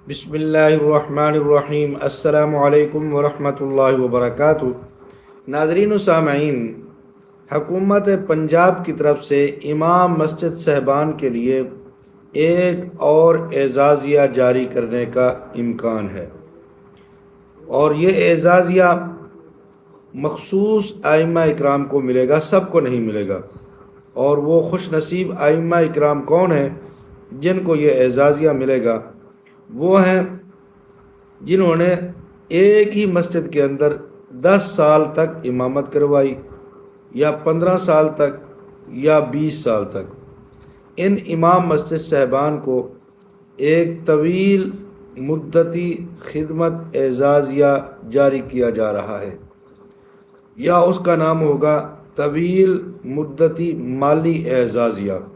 بسم اللہ الرحمن الرحیم۔ السلام علیکم ورحمۃ اللہ وبرکاتہ۔ ناظرین و سامعین، حکومت پنجاب کی طرف سے امام مسجد صاحبان کے لیے ایک اور اعزازیہ جاری کرنے کا امکان ہے، اور یہ اعزازیہ مخصوص ائمہ اکرام کو ملے گا، سب کو نہیں ملے گا۔ اور وہ خوش نصیب ائمہ اکرام کون ہیں جن کو یہ اعزازیہ ملے گا؟ وہ ہیں جنہوں نے ایک ہی مسجد کے اندر 10 سال تک امامت کروائی، یا 15 سال تک، یا 20 سال تک۔ ان امام مسجد صاحبان کو ایک طویل مدتی خدمت اعزازیہ جاری کیا جا رہا ہے، یا اس کا نام ہوگا طویل مدتی مالی اعزازیہ۔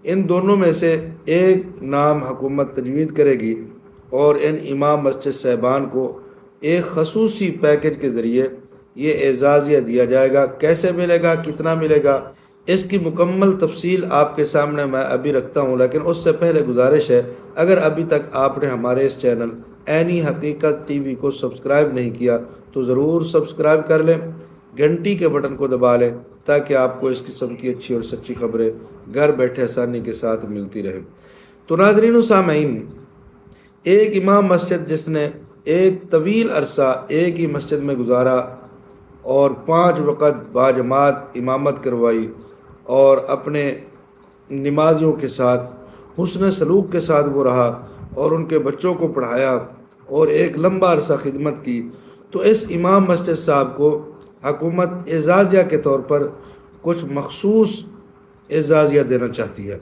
ان دونوں میں سے ایک نام حکومت تجویز کرے گی، اور ان امام مسجد صاحبان کو ایک خصوصی پیکج کے ذریعے یہ اعزازیہ دیا جائے گا۔ کیسے ملے گا، کتنا ملے گا، اس کی مکمل تفصیل آپ کے سامنے میں ابھی رکھتا ہوں، لیکن اس سے پہلے گزارش ہے، اگر ابھی تک آپ نے ہمارے اس چینل عینی حقیقت ٹی وی کو سبسکرائب نہیں کیا تو ضرور سبسکرائب کر لیں، گھنٹی کے بٹن کو دبا لیں، تاکہ آپ کو اس قسم کی اچھی اور سچی خبریں گھر بیٹھے آسانی کے ساتھ ملتی رہیں۔ تو ناظرین و سامعین، ایک امام مسجد جس نے ایک طویل عرصہ ایک ہی مسجد میں گزارا اور 5 وقت باجماعت امامت کروائی، اور اپنے نمازیوں کے ساتھ حسن سلوک کے ساتھ وہ رہا، اور ان کے بچوں کو پڑھایا، اور ایک لمبا عرصہ خدمت کی، تو اس امام مسجد صاحب کو حکومت اعزازیہ کے طور پر کچھ مخصوص اعزازیہ دینا چاہتی ہے،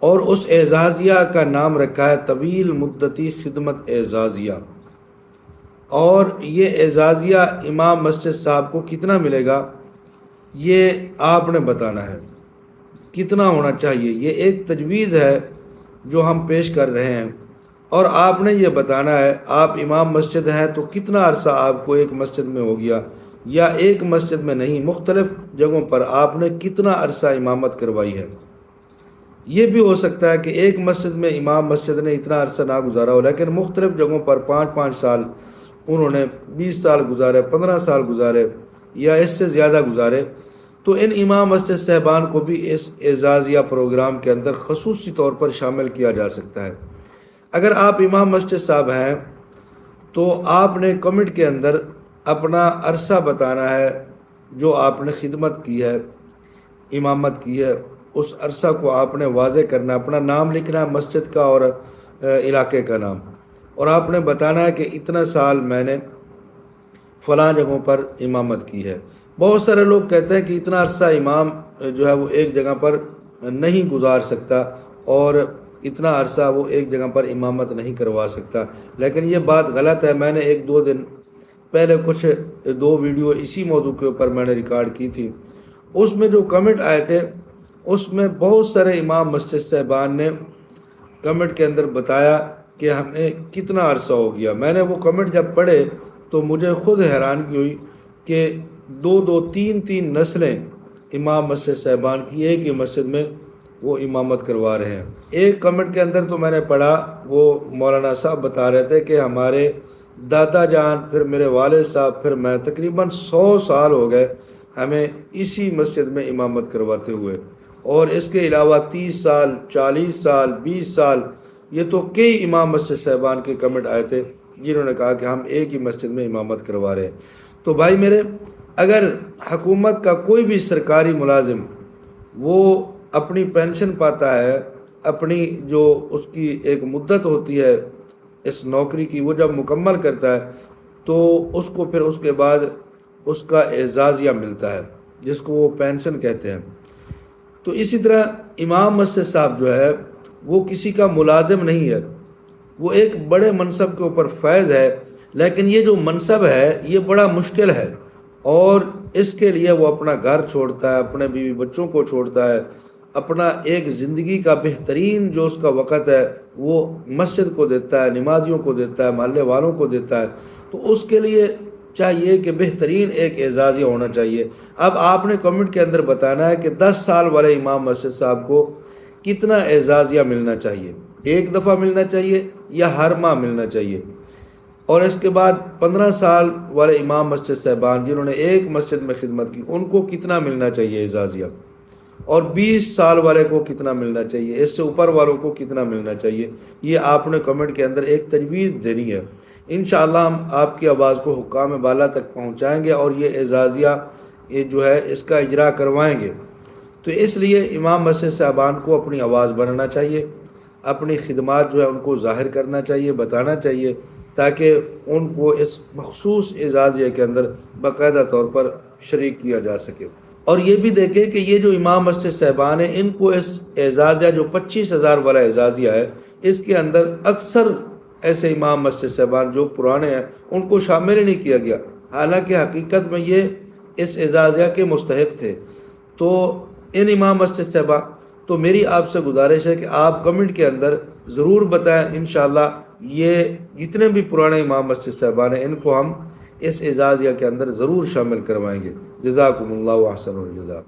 اور اس اعزازیہ کا نام رکھا ہے طویل مدتی خدمت اعزازیہ۔ اور یہ اعزازیہ امام مسجد صاحب کو کتنا ملے گا، یہ آپ نے بتانا ہے، کتنا ہونا چاہیے۔ یہ ایک تجویز ہے جو ہم پیش کر رہے ہیں، اور آپ نے یہ بتانا ہے، آپ امام مسجد ہیں تو کتنا عرصہ آپ کو ایک مسجد میں ہو گیا، یا ایک مسجد میں نہیں، مختلف جگہوں پر آپ نے کتنا عرصہ امامت کروائی ہے۔ یہ بھی ہو سکتا ہے کہ ایک مسجد میں امام مسجد نے اتنا عرصہ نہ گزارا ہو، لیکن مختلف جگہوں پر 5 سال انہوں نے، 20 سال گزارے، 15 سال گزارے، یا اس سے زیادہ گزارے، تو ان امام مسجد صاحبان کو بھی اس اعزازیہ پروگرام کے اندر خصوصی طور پر شامل کیا جا سکتا ہے۔ اگر آپ امام مسجد صاحب ہیں تو آپ نے کمنٹ کے اندر اپنا عرصہ بتانا ہے جو آپ نے خدمت کی ہے، امامت کی ہے، اس عرصہ کو آپ نے واضح کرنا، اپنا نام لکھنا ہے، مسجد کا اور علاقے کا نام، اور آپ نے بتانا ہے کہ اتنا سال میں نے فلاں جگہوں پر امامت کی ہے۔ بہت سارے لوگ کہتے ہیں کہ اتنا عرصہ امام جو ہے وہ ایک جگہ پر نہیں گزار سکتا، اور اتنا عرصہ وہ ایک جگہ پر امامت نہیں کروا سکتا، لیکن یہ بات غلط ہے۔ میں نے 1-2 دن پہلے کچھ 2 ویڈیو اسی موضوع کے اوپر میں نے ریکارڈ کی تھی، اس میں جو کمنٹ آئے تھے اس میں بہت سارے امام مسجد صاحبان نے کمنٹ کے اندر بتایا کہ ہمیں کتنا عرصہ ہو گیا۔ میں نے وہ کمنٹ جب پڑھے تو مجھے خود حیرانگی ہوئی کہ 2-2 3-3 نسلیں امام مسجد صاحبان کی ایک ہی مسجد میں وہ امامت کروا رہے ہیں۔ ایک کمنٹ کے اندر تو میں نے پڑھا، وہ مولانا صاحب بتا رہے تھے کہ ہمارے دادا جان، پھر میرے والد صاحب، پھر میں، تقریباً 100 سال ہو گئے ہمیں اسی مسجد میں امامت کرواتے ہوئے، اور اس کے علاوہ 30 سال، 40 سال، 20 سال، یہ تو کئی امام مسجد صاحبان کے کمنٹ آئے تھے جنہوں نے کہا کہ ہم ایک ہی مسجد میں امامت کروا رہے ہیں۔ تو بھائی میرے، اگر حکومت کا کوئی بھی سرکاری ملازم وہ اپنی پینشن پاتا ہے، اپنی جو اس کی ایک مدت ہوتی ہے اس نوکری کی، وہ جب مکمل کرتا ہے تو اس کو پھر اس کے بعد اس کا اعزازیہ ملتا ہے، جس کو وہ پینشن کہتے ہیں۔ تو اسی طرح امام مسجد صاحب جو ہے وہ کسی کا ملازم نہیں ہے، وہ ایک بڑے منصب کے اوپر فائز ہے، لیکن یہ جو منصب ہے یہ بڑا مشکل ہے، اور اس کے لیے وہ اپنا گھر چھوڑتا ہے، اپنے بیوی بچوں کو چھوڑتا ہے، اپنا ایک زندگی کا بہترین جو اس کا وقت ہے وہ مسجد کو دیتا ہے، نمازیوں کو دیتا ہے، محلے والوں کو دیتا ہے۔ تو اس کے لیے چاہیے کہ بہترین ایک اعزازیہ ہونا چاہیے۔ اب آپ نے کمنٹ کے اندر بتانا ہے کہ 10 سال والے امام مسجد صاحب کو کتنا اعزازیہ ملنا چاہیے، ایک دفعہ ملنا چاہیے یا ہر ماہ ملنا چاہیے؟ اور اس کے بعد 15 سال والے امام مسجد صاحبان جنہوں نے ایک مسجد میں خدمت کی ان کو کتنا ملنا چاہیے اعزازیہ؟ اور 20 سال والے کو کتنا ملنا چاہیے؟ اس سے اوپر والوں کو کتنا ملنا چاہیے؟ یہ آپ نے کمنٹ کے اندر ایک تجویز دینی ہے۔ انشاءاللہ ہم آپ کی آواز کو حکام بالا تک پہنچائیں گے اور یہ اعزازیہ یہ جو ہے اس کا اجرا کروائیں گے۔ تو اس لیے امام مسجد صاحبان کو اپنی آواز بنانا چاہیے، اپنی خدمات جو ہے ان کو ظاہر کرنا چاہیے، بتانا چاہیے، تاکہ ان کو اس مخصوص اعزازیہ کے اندر باقاعدہ طور پر شریک کیا جا سکے۔ اور یہ بھی دیکھیں کہ یہ جو امام مسجد صاحبان ہیں ان کو اس اعزازیہ جو 25,000 والا اعزازیہ ہے اس کے اندر اکثر ایسے امام مسجد صاحبان جو پرانے ہیں ان کو شامل ہی نہیں کیا گیا، حالانکہ حقیقت میں یہ اس اعزازیہ کے مستحق تھے۔ تو ان امام مسجد صاحبان، تو میری آپ سے گزارش ہے کہ آپ کمنٹ کے اندر ضرور بتائیں، انشاءاللہ یہ جتنے بھی پرانے امام مسجد صاحبان ہیں ان کو ہم اس اعزازیہ کے اندر ضرور شامل کروائیں گے۔ جزاکم اللہ احسن الجزا۔